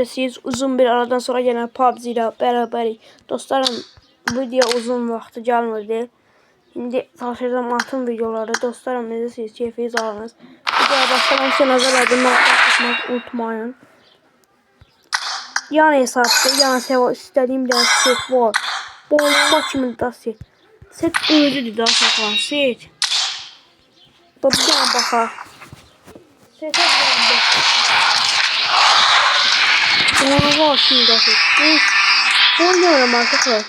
Siz uzun bir aradan sonra yine PUBG ile beraberik. Dostlarım, video uzun vaxtı gelmirdi. Şimdi çalışacağım atım videoları. Dostlarım, necəsiniz? Keyfiniz alınız. Videoya başlamadan için nazar edin. Like unutmayın. Yan hesapta, yan istediğim bir set var. Bomba kimi de set. Set özüdür da saxlan. Set. Bir dənə baxaq. Setə bir Ona var şimdi set. Bu oynuyorum arkadaşlar.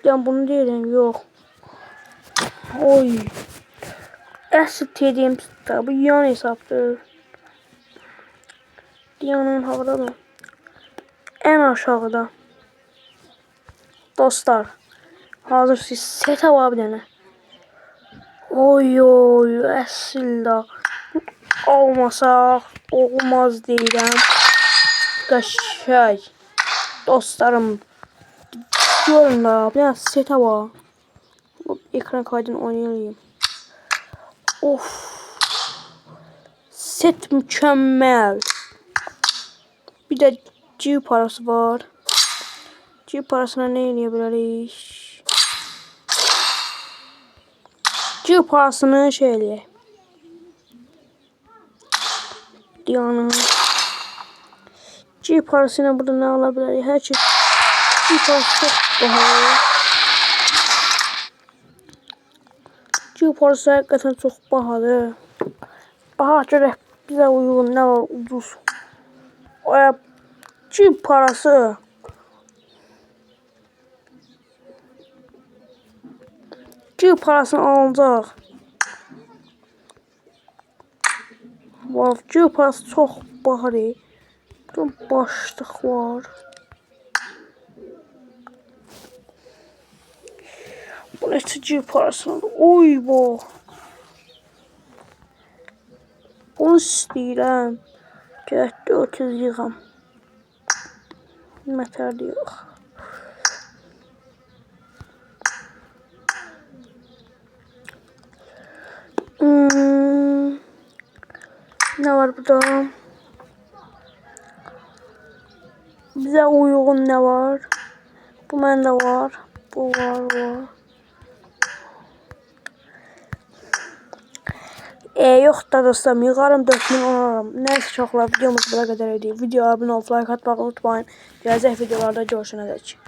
Ben bunu değilim, yok. Oy. Əsl dediğim tabi yan hesaptır. Dünyanın havada mı? En aşağıda. Dostlar. Hazır siz set var bir tane. Oy oy əsl olmasa olmaz deyirəm. Qəşəng. Dostlarım. Görün da bir tane set var. Ekran kaydını oynayayım. Of. Set mükemmel. Bir de G parası var. G parasına ne eləyə G parasını şey eləyək. Yani G parasıyla burada ne alabiliriz? Her şey G parası çok pahalı. G parası hakikaten çok pahalı. Aha şöyle bize uygun ne var ucuz. G parası. G parasını alacaq. G parası çok pahalı. Burada başlık var. Bu ne G parası? Oy bu. Bunu istəyirəm. Gətdi 30 yığam. Mətərli yox. Ne var burada? Bize uygun ne var? Bu bende var. Bu var. Yok da dostlarım, yığarım 4000 onaram. Neyse uşaqlar, videomuz buna qədər idi. Videoya abunə olub like atmağı unutmayın. Gələcək videolarda görüşənədək.